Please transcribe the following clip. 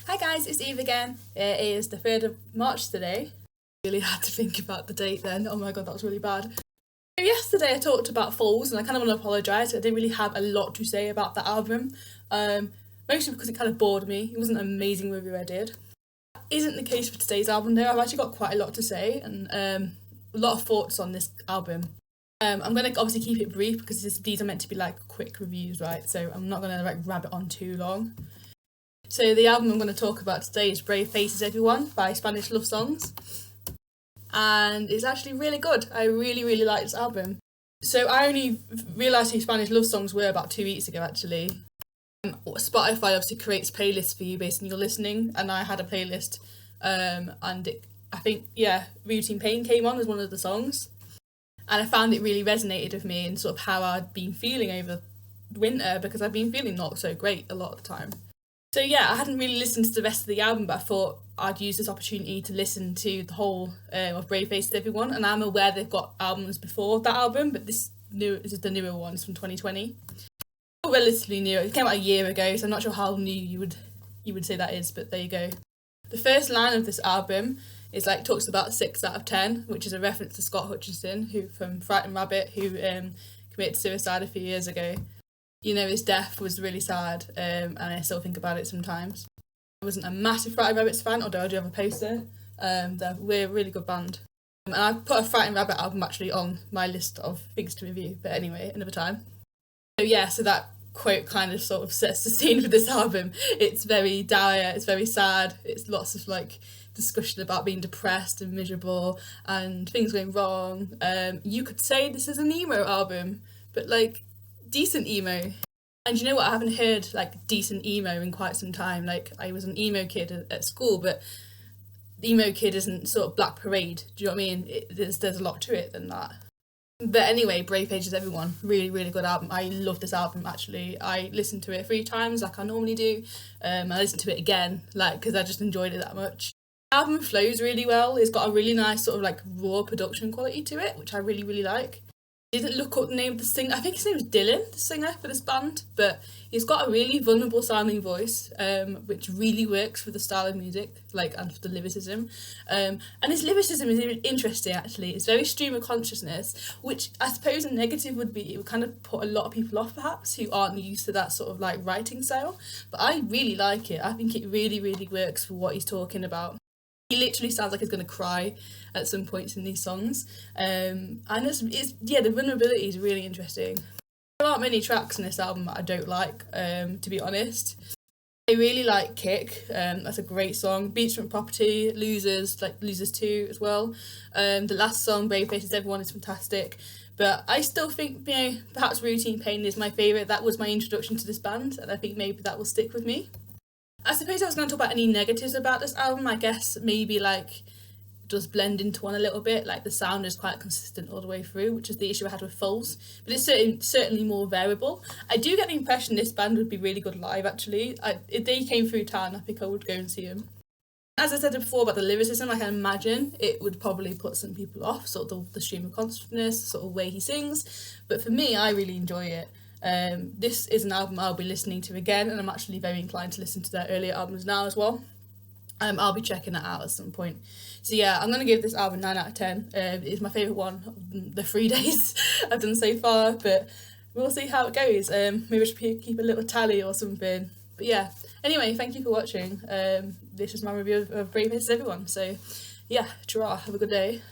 Hi guys, it's Eve again. It is the 3rd of March today. Really had to think about the date then. Oh my god, that was really bad. So yesterday I talked about Falls and I kind of want to apologise. I didn't really have a lot to say about the album. Mostly because it kind of bored me. It wasn't an amazing review I did. That isn't the case for today's album though. I've actually got quite a lot to say and a lot of thoughts on this album. I'm going to obviously keep it brief because these are meant to be like quick reviews, right? So I'm not going to like rabbit on too long. So the album I'm going to talk about today is Brave Faces Everyone by Spanish Love Songs. And it's actually really good. I really like this album. So I only realised who Spanish Love Songs were about 2 weeks ago actually. Spotify obviously creates playlists for you based on your listening, and I had a playlist I think Routine Pain came on as one of the songs. And I found it really resonated with me and sort of how I'd been feeling over winter, because I've been feeling not so great a lot of the time. So yeah, I hadn't really listened to the rest of the album, but I thought I'd use this opportunity to listen to the whole of Brave Faces Everyone. And I'm aware they've got albums before that album, but this is the newer ones from 2020. Relatively new. It came out a year ago, so I'm not sure how new you would say that is, but there you go. The first line of this album is like talks about 6 out of 10, which is a reference to Scott Hutchinson, who from Frightened Rabbit, who committed suicide a few years ago. You know, his death was really sad, and I still think about it sometimes. I wasn't a massive Frightened Rabbits fan, although I do have a poster. We're a really good band. And I put a Frightened Rabbit album actually on my list of things to review, but anyway, another time. So that quote kind of sort of sets the scene for this album. It's very dire, it's very sad, it's lots of like discussion about being depressed and miserable and things going wrong. You could say this is an emo album, but like decent emo. And you know what, I haven't heard like decent emo in quite some time. Like I was an emo kid at school, but the emo kid isn't sort of Black Parade, do you know what I mean? There's a lot to it than that. But anyway, Brave Faces Everyone, really good album. I love this album actually. I listened to it 3 times like I normally do. I listened to it again like because I just enjoyed it that much. The album flows really well. It's got a really nice sort of like raw production quality to it, which I really like. I didn't look up the name of the singer. I think his name is Dylan, the singer for this band, but he's got a really vulnerable sounding voice, which really works for the style of music, like, and for the lyricism. And his lyricism is interesting actually. It's very stream of consciousness, which I suppose a negative would be it would kind of put a lot of people off perhaps who aren't used to that sort of like writing style. But I really like it. I think it really works for what he's talking about. He literally sounds like he's going to cry at some points in these songs. And the vulnerability is really interesting. There aren't many tracks in this album that I don't like, to be honest. I really like Kick, that's a great song. Beachfront Property, Losers, like Losers 2 as well. The last song, Brave Faces Everyone, is fantastic. But I still think, perhaps Routine Pain is my favourite. That was my introduction to this band, and I think maybe that will stick with me. I suppose I was going to talk about any negatives about this album. I guess maybe like it does blend into one a little bit. Like the sound is quite consistent all the way through, which is the issue I had with False. But it's certainly more variable. I do get the impression this band would be really good live actually. If they came through town, I think I would go and see them. As I said before about the lyricism, I can imagine it would probably put some people off, sort of the stream of consciousness, sort of way he sings. But for me, I really enjoy it. This is an album I'll be listening to again, and I'm actually very inclined to listen to their earlier albums now as well. I'll be checking that out at some point. So yeah, I'm going to give this album 9 out of 10. It's my favourite one of the 3 days I've done so far, but we'll see how it goes. Maybe I should keep a little tally or something. But yeah, anyway, thank you for watching. This is my review of Brave Faces Everyone. So yeah, ta-ra, have a good day.